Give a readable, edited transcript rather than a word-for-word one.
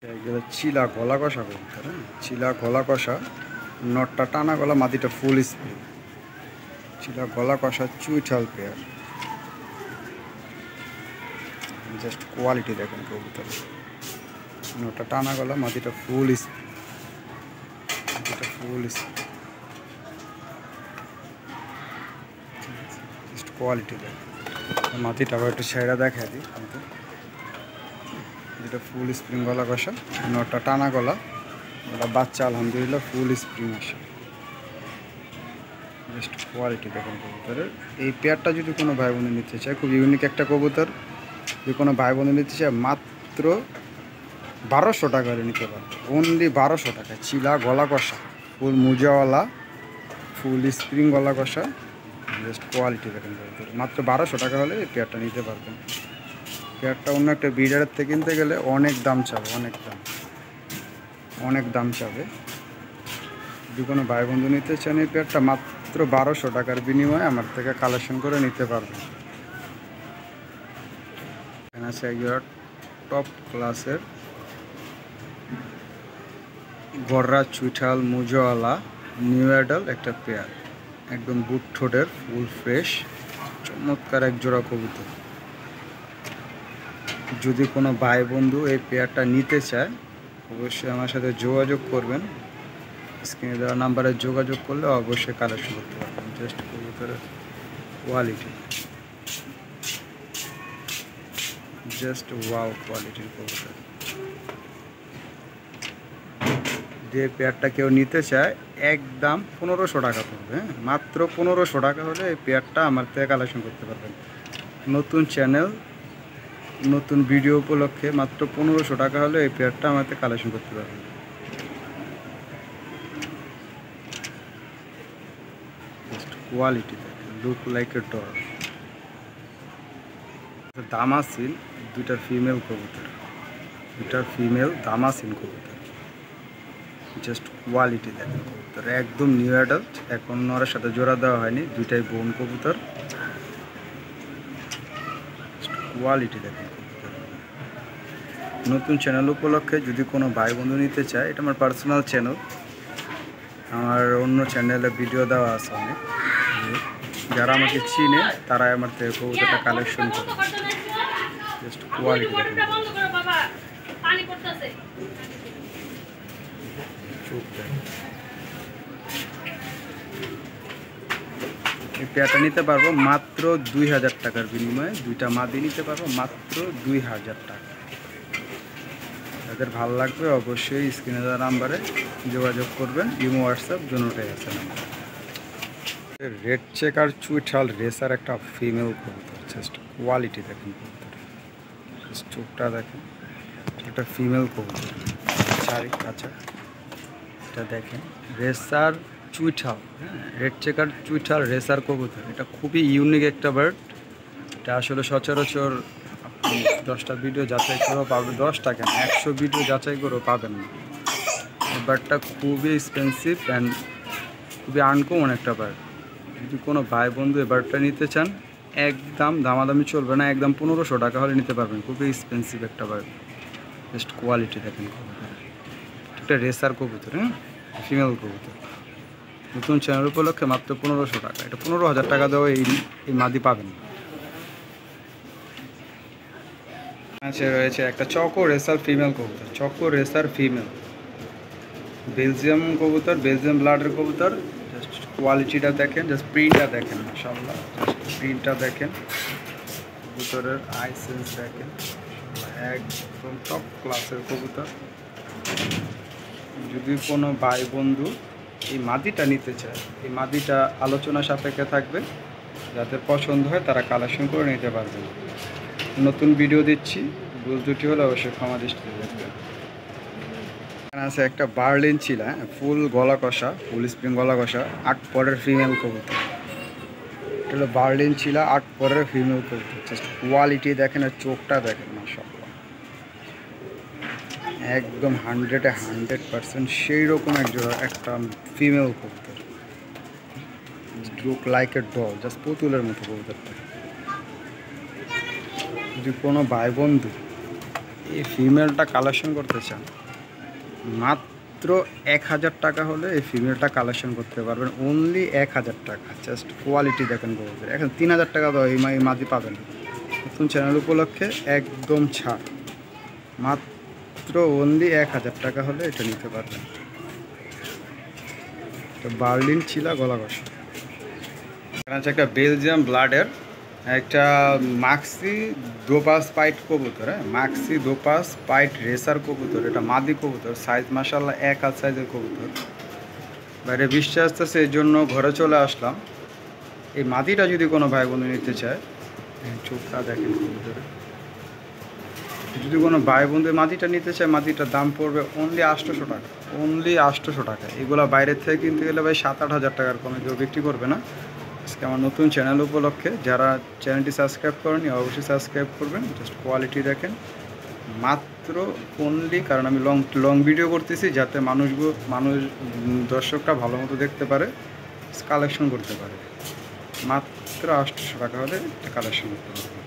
এগুলো চিলা গলা কষা কবুতর, হ্যাঁ, চিলা গলা কষা, নটটা টানা গলা, মাটিটা ফুল স্প্রিং। চিলা গলা কষা চুইঠাল পেয়ার, জাস্ট কোয়ালিটি দেখেন কবুতর। নটটা টানা গলা, মাটিটা ফুল স্প্রিং, মাটিটা ফুল স্প্রিং, জাস্ট কোয়ালিটি দেখেন। মাটিটা আবার একটু সেরা দেখা দিই কিন্তু, যেটা ফুল স্প্রিং গলা কষা, নটটা টানা গলা, ওটা বাচ্চা আলহামদুলিল্লাহ ফুল স্প্রিং আসে। বেস্ট কোয়ালিটি দেখেন কবুতরের। এই পেয়ারটা যদি কোনো ভাই বোনে নিতে চায়, খুব ইউনিক একটা কবুতর, যদি কোনো ভাই বোনে নিতে চায় মাত্র 1200 টাকা হলে নিতে পারবে। অনলি 1200 টাকা। চিলা গলা কষা, ফুল মুজাওয়ালা, ফুল স্প্রিং গলা কষা, বেস্ট কোয়ালিটি দেখেন কবুতর। মাত্র 1200 টাকা হলে এই পেয়ারটা নিতে পারবেন। পেয়ারটা অন্য একটা ব্রিডারের থেকে কিনতে গেলে অনেক দাম চাবে, অনেক দাম চাবে। যদি কোনো ভাই বন্ধু নিতে চান এই পেয়ারটা মাত্র 1200 টাকার বিনিময়ে আমার থেকে কালেকশন করে নিতে পারবেন। এখানে আছে একজন টপ ক্লাসের গররা চুইঠাল মুজোওয়ালা নিউ অ্যাডাল একটা পেয়ার, একদম বুট ঠোঁটের, ফুল ফ্রেশ, চমৎকার এক জোড়া কবুতর। যদি কোনো ভাই বন্ধু এই পেয়ারটা নিতে চায় অবশ্যই আমার সাথে যোগাযোগ করবেন। স্ক্রিনে দেওয়া নাম্বারে যোগাযোগ করলে অবশ্যই কালেকশন করতে পারবেন। জাস্ট কবুতরের কোয়ালিটি, জাস্ট ওয়াও কোয়ালিটির কবুতর। যে পেয়ারটা কেউ নিতে চায় একদম 1500 টাকা পড়বে, হ্যাঁ, মাত্র 1500 টাকা হলে এই পেয়ারটা আমার থেকে কালেকশন করতে পারবেন। নতুন চ্যানেল, নতুন ভিডিও উপলক্ষে মাত্র 1500 টাকা হলে এই পেয়ারটা আমার থেকে কালেকশন করতে পারবেন। কোয়ালিটি দেখেন, লুক লাইক এ ডগ। দামাসিন দুইটা ফিমেল কবুতর, দুইটা ফিমেল দামাসিন কবুতর। জাস্ট কোয়ালিটি দেখেন কবুতর, একদম নিউ অ্যাডাল্ট, এখন নরের সাথে জোড়া দেওয়া হয়নি, দুইটাই বোন কবুতর। কোয়ালিটি দেখেন কবুতর। নতুন চ্যানেল উপলক্ষে যদি কোনো ভাই বন্ধু নিতে চায়, এটা আমার পার্সোনাল চ্যানেল, আমার অন্য চ্যানেলে ভিডিও দেওয়া আছে অনেক। যারা আমাকে চিনে তারাই আমার থেকে কবুতরটা কালেকশন করে। জাস্ট কোয়ালিটি দেখেন, চোখ দেখেন। এই পেয়ারটা নিতে পারবো মাত্র 2000 টাকার বিনিময়ে, দুইটা মাদি নিতে পারবো মাত্র 2000 টাকা। যাদের ভালো লাগবে অবশ্যই স্ক্রিনে দেওয়া নাম্বারে যোগাযোগ করবেন, ইমো হোয়াটসঅ্যাপ দুটোই আছে নাম্বার। রেড চেকার চুইঠাল রেসার একটা ফিমেল কবুতর, জাস্ট কোয়ালিটি দেখেন কবুতর, চোখটা দেখেন, একটা ফিমেল কবুতর, চারি কাঁচা, এটা দেখেন রেসার চুইঠাল, হ্যাঁ, রেড চেকার চুইঠাল রেসার কবুতর। এটা খুবই ইউনিক একটা বার্ড। এটা আসলে সচরাচর আপনি 10টা ভিডিও যাচাই করেও পাবেন, 10টা কেন 100 ভিডিও যাচাই করেও পাবেন না। এই বার্ডটা খুবই এক্সপেন্সিভ অ্যান্ড খুবই আনকমন একটা বার্ড। যদি কোনো ভাই বন্ধু এই বার্ডটা নিতে চান একদম দামাদামি চলবে না, একদম 1500 টাকা হলে নিতে পারবেন। খুবই এক্সপেন্সিভ একটা বার্ড। জাস্ট কোয়ালিটি দেখেন কবুতর, একটা রেসার কবুতর, হ্যাঁ, ফিমেল কবুতর। নতুন চ্যানেল উপলক্ষে মাত্র 1500 টাকা। এটা 15,000 টাকা দেওয়া এই মাদি পাবেন। আছে রয়েছে একটা চকো রেসার ফিমেল কবুতর, চকো রেসার ফিমেল, বেলজিয়াম কবুতর, বেলজিয়াম ব্লাডের কবুতর। জাস্ট কোয়ালিটিটা দেখেন, জাস্ট প্রিন্টটা দেখেন, মাশাআল্লাহ, জাস্ট প্রিন্টটা দেখেন, কবুতরের আই সেন্স দেখেন, একদম টপ ক্লাসের কবুতর। যদি কোনো ভাই বন্ধু এই মাদিটা নিতে চায়, এই মাদিটা আলোচনা সাপেক্ষে থাকবে, যাদের পছন্দ হয় তারা কালেকশন করে নিতে পারবেন। নতুন ভিডিও দিচ্ছি, ভুল ত্রুটি হলে অবশ্যই ক্ষমা দৃষ্টিতে দেখবেন। এখানে আছে একটা বার্লিন চিলা, ফুল গলা কষা, ফুল স্প্রিং গলা কষা, 8 পরের ফিমেল কবুতর। এটা হলো বার্লিন চিলা, 8 পরের ফিমেল কবুতর। জাস্ট কোয়ালিটি দেখেন আর চোখটা দেখেন, মাশাআল্লাহ, একদম 100% সেই রকম একটা ফিমেল কবুতর। Look like a doll, just পুতুলের মতো কবুতরটা। যদি কোনো ভাই বন্ধু এই ফিমেলটা কালেকশন করতে চান, মাত্র 1000 টাকা হলে এই ফিমেলটা কালেকশন করতে পারবেন। অনলি 1000 টাকা। জাস্ট কোয়ালিটি দেখেন কবুতর। এখন 3000 টাকা দাও এই মাদি পাবেন। নতুন চ্যানেল উপলক্ষে একদম ছাড়, মাত্র অনলি 1000 টাকা হলে এটা নিতে পারবেন। এটা বার্লিন চিলা গলা কষা। এখানে আছে একটা বেলজিয়াম ব্লাডের একটা মাক্সি দোপাস পাইট কবুতর। হ্যাঁ, মাক্সি দোপাস পাইট রেসার কবুতর। এটা মাদি কবুতর, সাইজ মাশাআল্লাহ এক হাত সাইজের কবুতর। বাইরে বৃষ্টি আসতেছে, এই জন্য ঘরে চলে আসলাম। এই মাদিটা যদি কোনো ভাই বন্ধু নিতে চায়, চোখটা দেখেন কবুতরে, যদি কোনো ভাই বন্ধু মাদিটা নিতে চায়, মাদিটার দাম পড়বে অনলি 800 টাকা। অনলি 800 টাকা। এগুলো বাইরের থেকে কিনতে গেলে ভাই 7-8 হাজার টাকার কমে কেউ বিক্রি করবে না। আজকে আমার নতুন চ্যানেল উপলক্ষে যারা চ্যানেলটি সাবস্ক্রাইব করেনি অবশ্যই সাবস্ক্রাইব করবেন। জাস্ট কোয়ালিটি দেখেন, মাত্র অনলি, কারণ আমি লং ভিডিও করতেছি যাতে মানুষ দর্শকরা ভালো মতো দেখতে পারে, কালেকশন করতে পারে। মাত্র 800 টাকা হলে এটা কালেকশন করতে পারবে।